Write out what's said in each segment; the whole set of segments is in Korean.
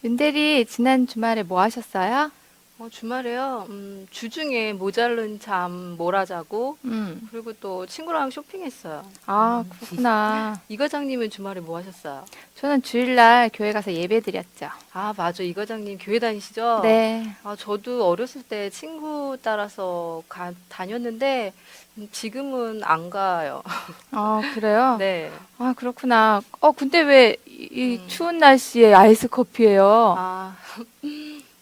윤대리, 지난 주말에 뭐 하셨어요? 주말에요. 주중에 모자른 잠 몰아자고, 음. 그리고 또 친구랑 쇼핑했어요. 아, 그렇구나. 이 과장님은 주말에 뭐 하셨어요? 저는 주일날 교회 가서 예배 드렸죠. 아, 맞아. 이 과장님 교회 다니시죠? 네. 아, 저도 어렸을 때 친구 따라서 다녔는데, 지금은 안 가요. 그래요? 네. 아, 그렇구나. 근데 왜 이 음, 추운 날씨에 아이스 커피예요? 아,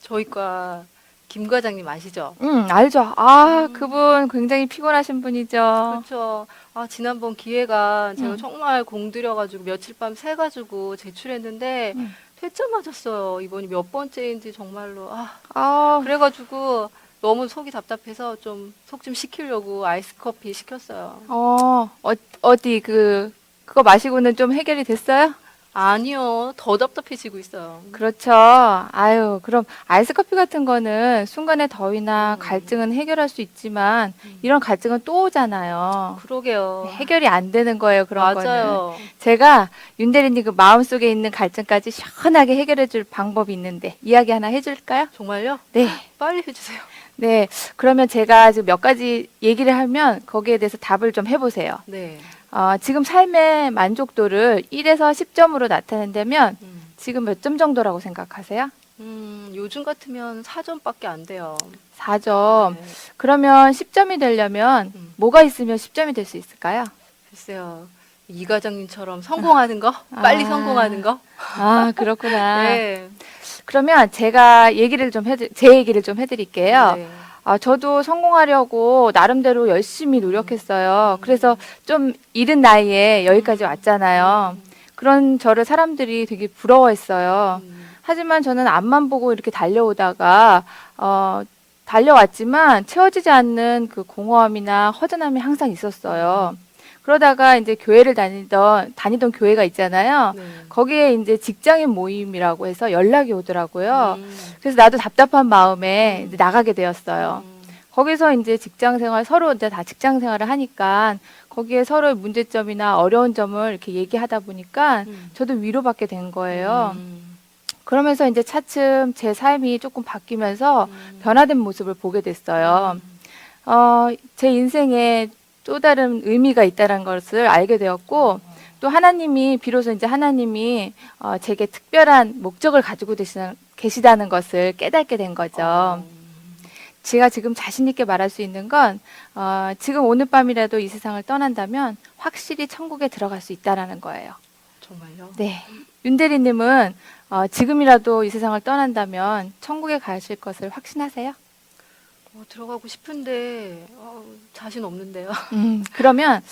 저희과 김 과장님 아시죠? 알죠. 아, 음, 그분 굉장히 피곤하신 분이죠. 그렇죠. 아, 지난번 기회가 제가 음, 정말 공들여가지고 며칠 밤 새가지고 제출했는데 음. 퇴짜 맞았어요. 이번이 몇 번째인지 정말로. 아, 아, 그래가지고 너무 속이 답답해서 좀 속 좀 식히려고 아이스 커피 시켰어요. 어디 그거 마시고는 좀 해결이 됐어요? 아니요. 더 답답해지고 있어요. 그렇죠. 아유, 그럼 아이스 커피 같은 거는 순간의 더위나 음, 갈증은 해결할 수 있지만 음, 이런 갈증은 또 오잖아요. 그러게요. 해결이 안 되는 거예요, 그런 거는. 맞아요. 제가 윤대리님 그 마음속에 있는 갈증까지 시원하게 해결해 줄 방법이 있는데 이야기 하나 해줄까요? 정말요? 네. 빨리 해주세요. 네. 그러면 제가 지금 몇 가지 얘기를 하면 거기에 대해서 답을 좀 해보세요. 네. 지금 삶의 만족도를 1에서 10점으로 나타낸다면 음, 지금 몇 점 정도라고 생각하세요? 요즘 같으면 4점밖에 안 돼요. 4점. 네. 그러면 10점이 되려면 음. 뭐가 있으면 10점이 될 수 있을까요? 글쎄요. 이 과장님처럼 성공하는 거? 빨리 성공하는 아, 거? 그렇구나. 네. 그러면 제가 제 얘기를 좀 해드릴게요. 네. 저도 성공하려고 나름대로 열심히 노력했어요. 그래서 음, 좀 이른 나이에 여기까지 음, 왔잖아요. 음, 그런 저를 사람들이 되게 부러워했어요. 하지만 저는 앞만 보고 이렇게 달려오다가, 달려왔지만 채워지지 않는 그 공허함이나 허전함이 항상 있었어요. 음, 그러다가 이제 다니던 교회가 있잖아요. 네. 거기에 이제 직장인 모임이라고 해서 연락이 오더라고요. 음, 그래서 나도 답답한 마음에 이제 음, 나가게 되었어요. 음, 거기서 이제 서로 이제 다 직장 생활을 하니까 거기에 서로의 문제점이나 어려운 점을 이렇게 얘기하다 보니까 음, 저도 위로받게 된 거예요. 음, 그러면서 이제 차츰 제 삶이 조금 바뀌면서 음, 변화된 모습을 보게 됐어요. 음, 제 인생에 또 다른 의미가 있다는 것을 알게 되었고, 어, 또 비로소 이제 하나님이 제게 특별한 목적을 가지고 계시다는 것을 깨닫게 된 거죠. 어, 제가 지금 자신 있게 말할 수 있는 건, 지금 오늘 밤이라도 이 세상을 떠난다면 확실히 천국에 들어갈 수 있다라는 거예요. 정말요? 네. 윤대리님은 지금이라도 이 세상을 떠난다면 천국에 가실 것을 확신하세요? 들어가고 싶은데, 자신 없는데요. 그러면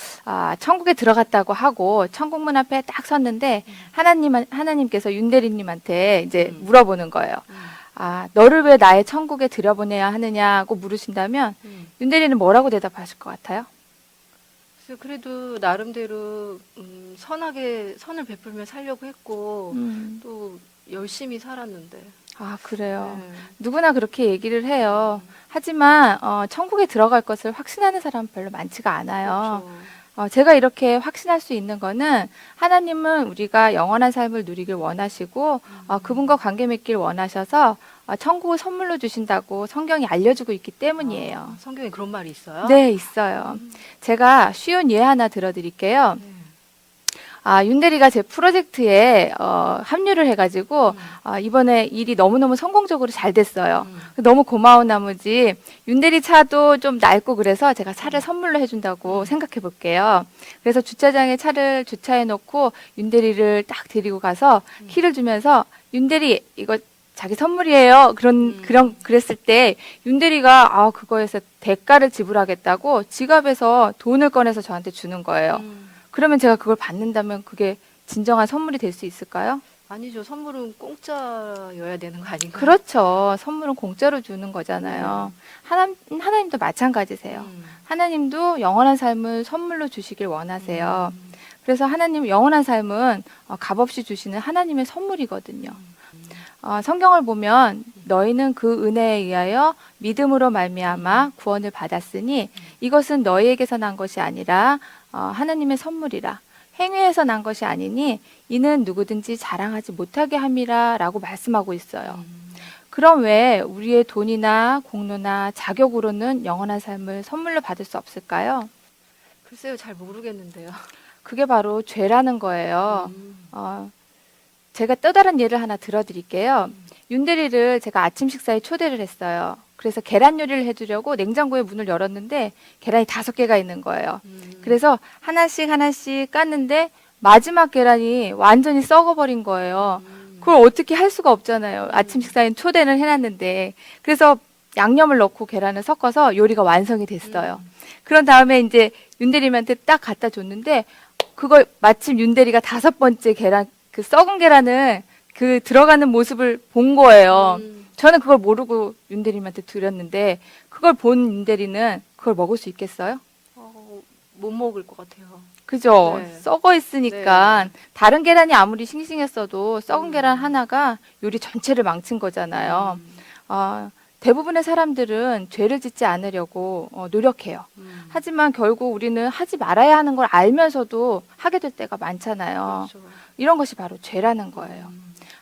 천국에 들어갔다고 하고 천국 문 앞에 딱 섰는데 하나님께서 윤대리님한테 이제 음, 물어보는 거예요. 음, 너를 왜 나의 천국에 들여보내야 하느냐고 물으신다면 음. 윤대리는 뭐라고 대답하실 것 같아요? 그래서 그래도 나름대로 선하게 선을 베풀며 살려고 했고 음, 또 열심히 살았는데. 그래요. 네. 누구나 그렇게 얘기를 해요. 음, 하지만 천국에 들어갈 것을 확신하는 사람은 별로 많지가 않아요. 그렇죠. 제가 이렇게 확신할 수 있는 거는 하나님은 우리가 영원한 삶을 누리길 원하시고 그분과 관계 맺길 원하셔서 천국을 선물로 주신다고 성경이 알려주고 있기 때문이에요. 성경에 그런 말이 있어요? 네, 있어요. 음, 제가 쉬운 예 하나 들어드릴게요. 네. 윤대리가 제 프로젝트에 합류를 해가지고 음, 이번에 일이 너무너무 성공적으로 잘 됐어요. 음, 너무 고마운 나머지 윤대리 차도 좀 낡고 그래서 제가 차를 음, 선물로 해준다고 음, 생각해 볼게요. 그래서 주차장에 차를 주차해 놓고 윤대리를 딱 데리고 가서 음, 키를 주면서 윤대리 이거 자기 선물이에요. 그랬을 때 윤대리가 그거에서 대가를 지불하겠다고 지갑에서 돈을 꺼내서 저한테 주는 거예요. 음. 그러면 제가 그걸 받는다면 그게 진정한 선물이 될 수 있을까요? 아니죠. 선물은 공짜여야 되는 거 아닌가요? 그렇죠. 선물은 공짜로 주는 네. 거잖아요. 하나님도 마찬가지세요. 음, 하나님도 영원한 삶을 선물로 주시길 원하세요. 음, 그래서 하나님 영원한 삶은 값없이 주시는 하나님의 선물이거든요. 성경을 보면 너희는 그 은혜에 의하여 믿음으로 말미암아 구원을 받았으니 이것은 너희에게서 난 것이 아니라 하나님의 선물이라. 행위에서 난 것이 아니니 이는 누구든지 자랑하지 못하게 함이라 라고 말씀하고 있어요. 그럼 왜 우리의 돈이나 공로나 자격으로는 영원한 삶을 선물로 받을 수 없을까요? 글쎄요, 잘 모르겠는데요. 그게 바로 죄라는 거예요. 음. 제가 또 다른 예를 하나 들어드릴게요. 윤대리를 제가 아침 식사에 초대를 했어요. 그래서 계란 요리를 해주려고 냉장고에 문을 열었는데 계란이 5개가 있는 거예요. 그래서 하나씩 하나씩 깠는데 마지막 계란이 완전히 썩어버린 거예요. 그걸 어떻게 할 수가 없잖아요. 아침 식사에 초대를 해놨는데. 그래서 양념을 넣고 계란을 섞어서 요리가 완성이 됐어요. 그런 다음에 이제 윤대리한테 딱 갖다 줬는데 그걸 마침 윤대리가 5번째 계란, 그 썩은 계란을 그 들어가는 모습을 본 거예요. 저는 그걸 모르고 윤대리한테 드렸는데 그걸 본 윤대리는 그걸 먹을 수 있겠어요? 못 먹을 것 같아요. 그죠? 네. 썩어 있으니까 다른 계란이 아무리 싱싱했어도 썩은 계란 하나가 요리 전체를 망친 거잖아요. 대부분의 사람들은 죄를 짓지 않으려고 노력해요. 하지만 결국 우리는 하지 말아야 하는 걸 알면서도 하게 될 때가 많잖아요. 그렇죠. 이런 것이 바로 죄라는 거예요.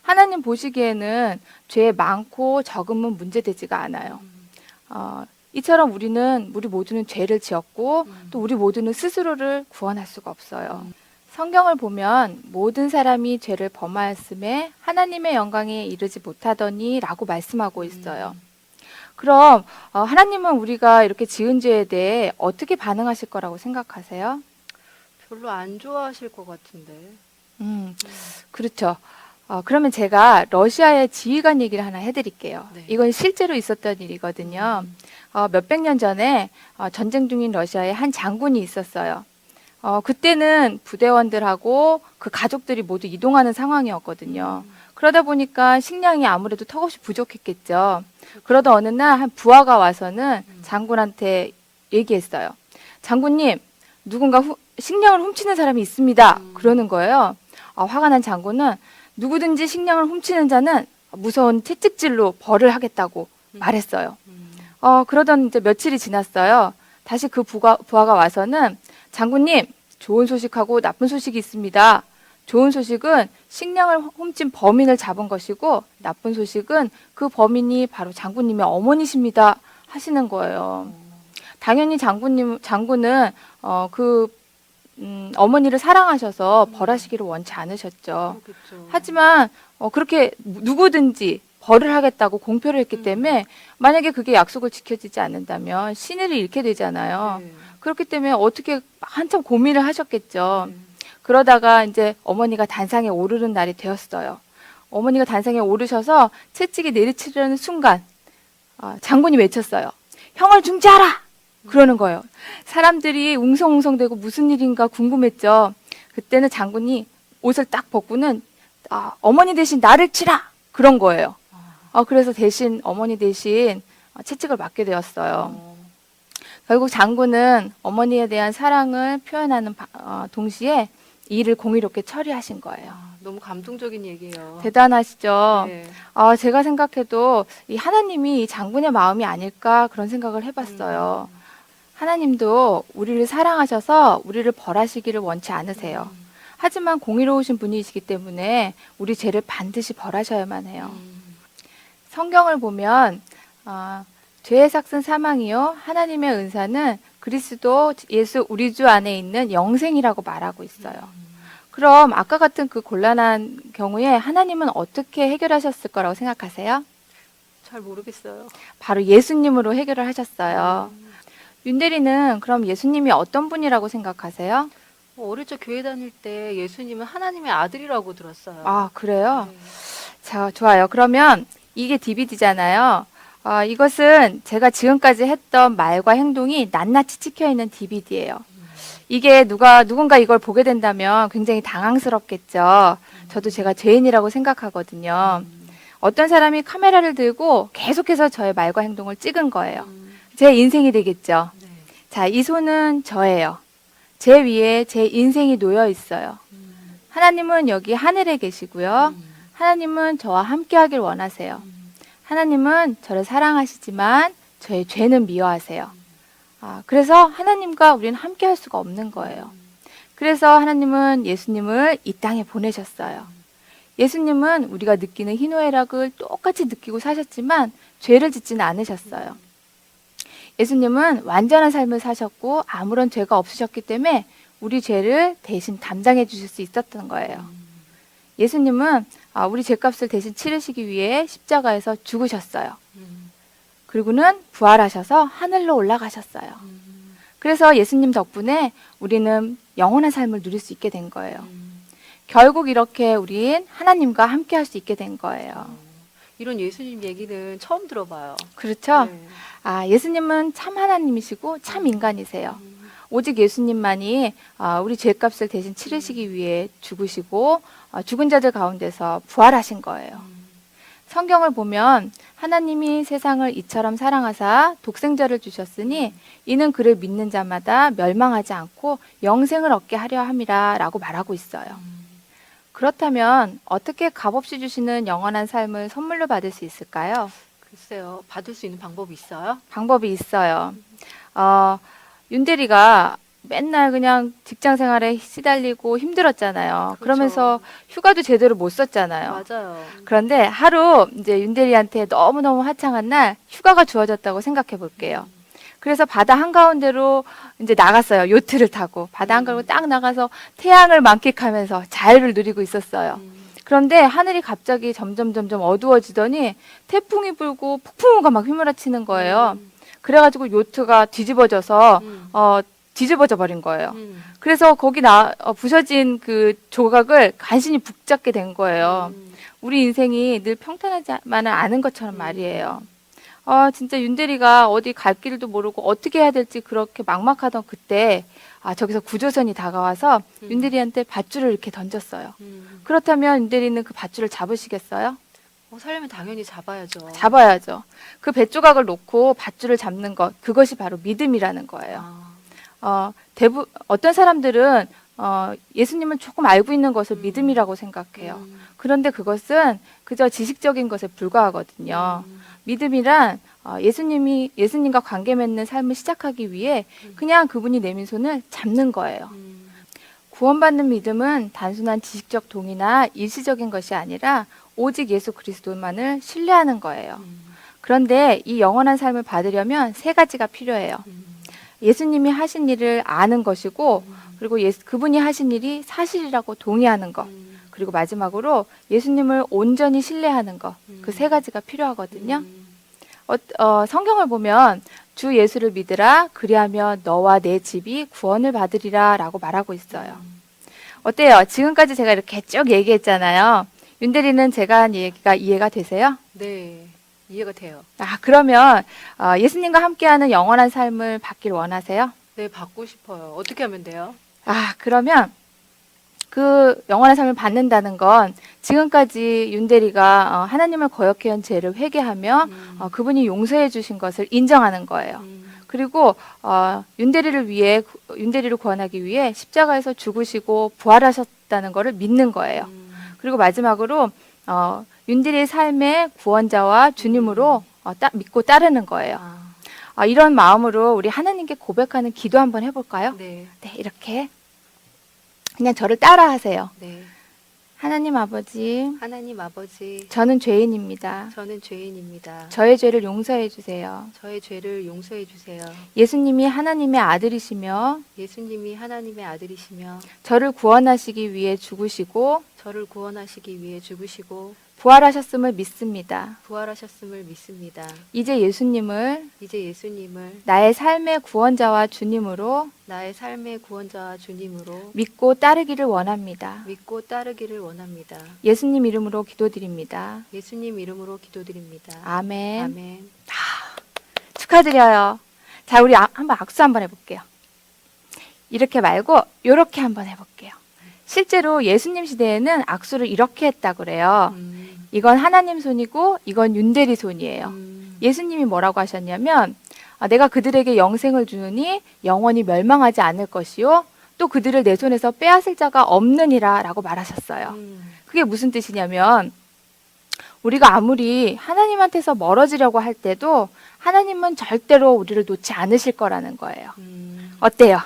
하나님 보시기에는 죄 많고 적음은 문제되지가 않아요. 이처럼 우리 모두는 죄를 지었고 또 우리 모두는 스스로를 구원할 수가 없어요. 성경을 보면 모든 사람이 죄를 범하였음에 하나님의 영광에 이르지 못하더니 라고 말씀하고 있어요. 그럼 하나님은 우리가 이렇게 지은 죄에 대해 어떻게 반응하실 거라고 생각하세요? 별로 안 좋아하실 것 같은데. 그렇죠. 그러면 제가 러시아의 지휘관 얘기를 하나 해드릴게요. 네. 이건 실제로 있었던 일이거든요. 몇백 년 전에 전쟁 중인 러시아에 한 장군이 있었어요. 그때는 부대원들하고 그 가족들이 모두 이동하는 상황이었거든요. 그러다 보니까 식량이 아무래도 턱없이 부족했겠죠. 그러다 어느 날 한 부하가 와서는 장군한테 얘기했어요. 장군님, 누군가 식량을 훔치는 사람이 있습니다. 그러는 거예요. 화가 난 장군은 누구든지 식량을 훔치는 자는 무서운 채찍질로 벌을 하겠다고 말했어요. 그러던 이제 며칠이 지났어요. 다시 그 부하가 와서는 장군님, 좋은 소식하고 나쁜 소식이 있습니다. 좋은 소식은 식량을 훔친 범인을 잡은 것이고 나쁜 소식은 그 범인이 바로 장군님의 어머니십니다. 하시는 거예요. 당연히 장군은 어머니를 사랑하셔서 벌하시기를 원치 않으셨죠. 그렇겠죠. 하지만 그렇게 누구든지 벌을 하겠다고 공표를 했기 때문에 만약에 그게 약속을 지켜지지 않는다면 신의를 잃게 되잖아요. 네. 그렇기 때문에 어떻게 한참 고민을 하셨겠죠. 그러다가 이제 어머니가 단상에 오르는 날이 되었어요. 어머니가 단상에 오르셔서 채찍이 내리치려는 순간 장군이 외쳤어요. 형을 중지하라! 그러는 거예요. 사람들이 웅성웅성대고 무슨 일인가 궁금했죠. 그때는 장군이 옷을 딱 벗고는 어머니 대신 나를 치라! 그런 거예요. 그래서 어머니 대신 채찍을 맞게 되었어요. 결국 장군은 어머니에 대한 사랑을 표현하는 동시에 이 일을 공의롭게 처리하신 거예요. 너무 감동적인 얘기예요. 대단하시죠? 네. 제가 생각해도 이 하나님이 이 장군의 마음이 아닐까 그런 생각을 해봤어요. 하나님도 우리를 사랑하셔서 우리를 벌하시기를 원치 않으세요. 하지만 공의로우신 분이시기 때문에 우리 죄를 반드시 벌하셔야만 해요. 성경을 보면 죄의 삭은 사망이요 하나님의 은사는 그리스도 예수 우리 주 안에 있는 영생이라고 말하고 있어요. 그럼 아까 같은 그 곤란한 경우에 하나님은 어떻게 해결하셨을 거라고 생각하세요? 잘 모르겠어요. 바로 예수님으로 해결을 하셨어요. 윤대리는 그럼 예수님이 어떤 분이라고 생각하세요? 어릴 적 교회 다닐 때 예수님은 하나님의 아들이라고 들었어요. 그래요? 네. 자, 좋아요. 그러면 이게 DVD잖아요. 이것은 제가 지금까지 했던 말과 행동이 낱낱이 찍혀 있는 DVD예요. 이게 누군가 이걸 보게 된다면 굉장히 당황스럽겠죠. 저도 제가 죄인이라고 생각하거든요. 어떤 사람이 카메라를 들고 계속해서 저의 말과 행동을 찍은 거예요. 제 인생이 되겠죠. 네. 자, 이 손은 저예요. 제 위에 제 인생이 놓여 있어요. 하나님은 여기 하늘에 계시고요. 하나님은 저와 함께 하길 원하세요. 하나님은 저를 사랑하시지만 저의 죄는 미워하세요. 그래서 하나님과 우리는 함께 할 수가 없는 거예요. 그래서 하나님은 예수님을 이 땅에 보내셨어요. 예수님은 우리가 느끼는 희노애락을 똑같이 느끼고 사셨지만 죄를 짓지는 않으셨어요. 예수님은 완전한 삶을 사셨고 아무런 죄가 없으셨기 때문에 우리 죄를 대신 담당해 주실 수 있었던 거예요. 예수님은 우리 죄값을 대신 치르시기 위해 십자가에서 죽으셨어요. 그리고는 부활하셔서 하늘로 올라가셨어요. 그래서 예수님 덕분에 우리는 영원한 삶을 누릴 수 있게 된 거예요. 결국 이렇게 우린 하나님과 함께 할 수 있게 된 거예요. 이런 예수님 얘기는 처음 들어봐요. 그렇죠? 네. 예수님은 참 하나님이시고 참 인간이세요. 오직 예수님만이 우리 죄값을 대신 치르시기 위해 죽으시고 죽은 자들 가운데서 부활하신 거예요. 성경을 보면 하나님이 세상을 이처럼 사랑하사 독생자를 주셨으니 이는 그를 믿는 자마다 멸망하지 않고 영생을 얻게 하려 함이라 라고 말하고 있어요. 그렇다면 어떻게 값없이 주시는 영원한 삶을 선물로 받을 수 있을까요? 글쎄요, 받을 수 있는 방법이 있어요? 방법이 있어요. 윤대리가 맨날 그냥 직장 생활에 시달리고 힘들었잖아요. 그렇죠. 그러면서 휴가도 제대로 못 썼잖아요. 맞아요. 그런데 하루 이제 윤대리한테 너무너무 화창한 날 휴가가 주어졌다고 생각해 볼게요. 그래서 바다 한가운데로 이제 나갔어요. 요트를 타고 바다 한가운데로 딱 나가서 태양을 만끽하면서 자유를 누리고 있었어요. 그런데 하늘이 갑자기 점점 어두워지더니 태풍이 불고 폭풍우가 막 휘몰아치는 거예요. 그래가지고 요트가 뒤집어져서 뒤집어져 버린 거예요. 그래서 거기 부서진 그 조각을 간신히 붙잡게 된 거예요. 우리 인생이 늘 평탄하지만은 않은 것처럼 말이에요. 진짜 윤대리가 어디 갈 길도 모르고 어떻게 해야 될지 그렇게 막막하던 그때 저기서 구조선이 다가와서 윤대리한테 밧줄을 이렇게 던졌어요. 그렇다면 윤대리는 그 밧줄을 잡으시겠어요? 살려면 당연히 잡아야죠. 잡아야죠. 그 뱃조각을 놓고 밧줄을 잡는 것, 그것이 바로 믿음이라는 거예요. 어떤 사람들은 예수님을 조금 알고 있는 것을 믿음이라고 생각해요. 그런데 그것은 그저 지식적인 것에 불과하거든요. 믿음이란 예수님과 관계 맺는 삶을 시작하기 위해 그냥 그분이 내민 손을 잡는 거예요. 구원받는 믿음은 단순한 지식적 동의나 일시적인 것이 아니라 오직 예수 그리스도만을 신뢰하는 거예요. 그런데 이 영원한 삶을 받으려면 세 가지가 필요해요. 예수님이 하신 일을 아는 것이고, 그리고 그분이 하신 일이 사실이라고 동의하는 것, 그리고 마지막으로 예수님을 온전히 신뢰하는 것, 그 세 가지가 필요하거든요. 성경을 보면 주 예수를 믿으라, 그리하면 너와 내 집이 구원을 받으리라 라고 말하고 있어요. 어때요? 지금까지 제가 이렇게 쭉 얘기했잖아요. 윤대리는 제가 한 얘기가 이해가 되세요? 네, 이해가 돼요. 그러면 예수님과 함께하는 영원한 삶을 받길 원하세요? 네, 받고 싶어요. 어떻게 하면 돼요? 그러면 그 영원한 삶을 받는다는 건 지금까지 윤대리가 하나님을 거역해온 죄를 회개하며 그분이 용서해 주신 것을 인정하는 거예요. 그리고 윤대리를 구원하기 위해 십자가에서 죽으시고 부활하셨다는 것을 믿는 거예요. 그리고 마지막으로 윤대리의 삶의 구원자와 주님으로 믿고 따르는 거예요. 이런 마음으로 우리 하나님께 고백하는 기도 한번 해볼까요? 네. 네, 이렇게 그냥 저를 따라하세요. 네. 하나님 아버지, 하나님 아버지, 저는 죄인입니다. 저는 죄인입니다. 저의 죄를 용서해 주세요. 저의 죄를 용서해 주세요. 예수님이 하나님의 아들이시며 예수님이 하나님의 아들이시며 저를 구원하시기 위해 죽으시고 저를 구원하시기 위해 죽으시고 부활하셨음을 믿습니다. 부활하셨음을 믿습니다. 이제 예수님을 이제 예수님을 나의 삶의 구원자와 주님으로 나의 삶의 구원자와 주님으로 믿고 따르기를 원합니다. 믿고 따르기를 원합니다. 예수님 이름으로 기도드립니다. 예수님 이름으로 기도드립니다. 아멘. 아멘. 축하드려요. 자, 우리 한번 악수 한번 해볼게요. 이렇게 말고 이렇게 한번 해볼게요. 실제로 예수님 시대에는 악수를 이렇게 했다 그래요. 이건 하나님 손이고 이건 윤대리 손이에요. 예수님이 뭐라고 하셨냐면 내가 그들에게 영생을 주느니 영원히 멸망하지 않을 것이요 또 그들을 내 손에서 빼앗을 자가 없느니라 라고 말하셨어요. 그게 무슨 뜻이냐면 우리가 아무리 하나님한테서 멀어지려고 할 때도 하나님은 절대로 우리를 놓지 않으실 거라는 거예요. 어때요?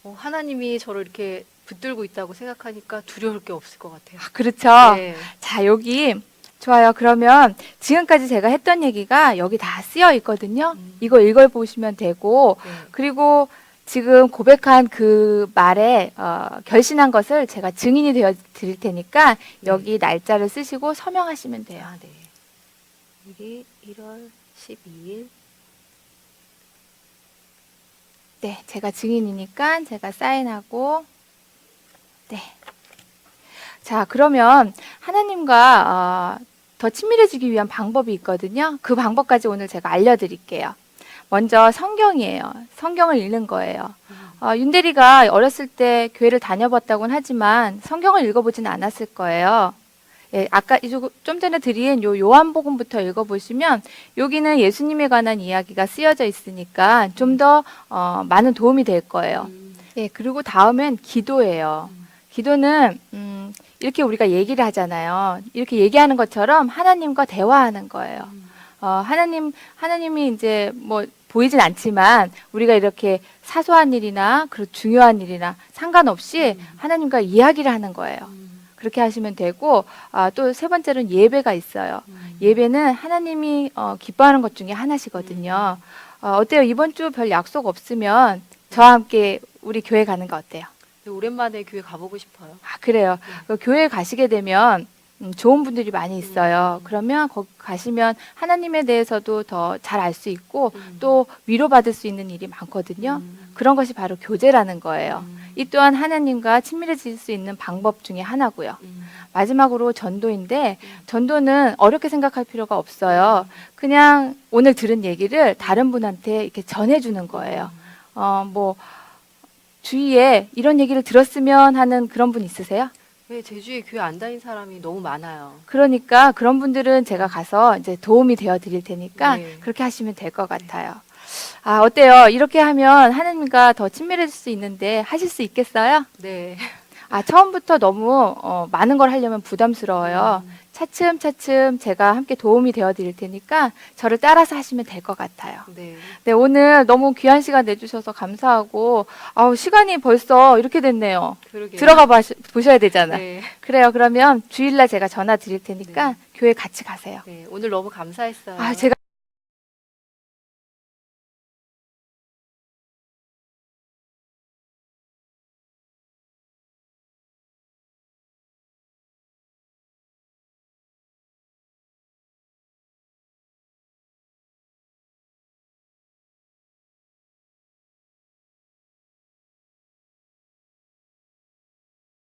하나님이 저를 이렇게 붙들고 있다고 생각하니까 두려울 게 없을 것 같아요. 그렇죠. 네. 자, 여기 좋아요. 그러면 지금까지 제가 했던 얘기가 여기 다 쓰여 있거든요. 이거 읽어보시면 되고, 네. 그리고 지금 고백한 그 말에 결신한 것을 제가 증인이 되어 드릴 테니까 여기 날짜를 쓰시고 서명하시면 돼요. 아, 네. 일이 1월 12일. 네, 제가 증인이니까 제가 사인하고, 네. 자, 그러면 하나님과 더 친밀해지기 위한 방법이 있거든요. 그 방법까지 오늘 제가 알려드릴게요. 먼저 성경이에요. 성경을 읽는 거예요. 윤대리가 어렸을 때 교회를 다녀봤다고는 하지만 성경을 읽어보진 않았을 거예요. 예, 아까 좀 전에 드린 요한복음부터 읽어보시면 여기는 예수님에 관한 이야기가 쓰여져 있으니까 좀 더 많은 도움이 될 거예요. 예, 그리고 다음엔 기도예요. 기도는 이렇게 우리가 얘기를 하잖아요. 이렇게 얘기하는 것처럼 하나님과 대화하는 거예요. 하나님이 이제 뭐 보이진 않지만 우리가 이렇게 사소한 일이나 그리고 중요한 일이나 상관없이 하나님과 이야기를 하는 거예요. 그렇게 하시면 되고, 또 세 번째로는 예배가 있어요. 예배는 하나님이 기뻐하는 것 중에 하나시거든요. 어때요? 이번 주 별 약속 없으면 저와 함께 우리 교회 가는 거 어때요? 오랜만에 교회 가보고 싶어요. 그래요. 교회 가시게 되면 좋은 분들이 많이 있어요. 그러면 거기 가시면 하나님에 대해서도 더 잘 알 수 있고 또 위로받을 수 있는 일이 많거든요. 그런 것이 바로 교제라는 거예요. 이 또한 하나님과 친밀해질 수 있는 방법 중에 하나고요. 마지막으로 전도인데 전도는 어렵게 생각할 필요가 없어요. 그냥 오늘 들은 얘기를 다른 분한테 이렇게 전해주는 거예요. 뭐 주위에 이런 얘기를 들었으면 하는 그런 분 있으세요? 왜 제주에 교회 안 다닌 사람이 너무 많아요. 그러니까 그런 분들은 제가 가서 이제 도움이 되어 드릴 테니까 네. 그렇게 하시면 될 것 같아요. 어때요? 이렇게 하면 하나님과 더 친밀해질 수 있는데 하실 수 있겠어요? 네. 처음부터 너무 많은 걸 하려면 부담스러워요. 차츰차츰 제가 함께 도움이 되어 드릴 테니까 저를 따라서 하시면 될 것 같아요. 네. 네, 오늘 너무 귀한 시간 내주셔서 감사하고, 시간이 벌써 이렇게 됐네요. 그러게요. 들어가 보셔야 되잖아. 네. 그래요. 그러면 주일날 제가 전화 드릴 테니까 교회 같이 가세요. 네. 오늘 너무 감사했어요. 제가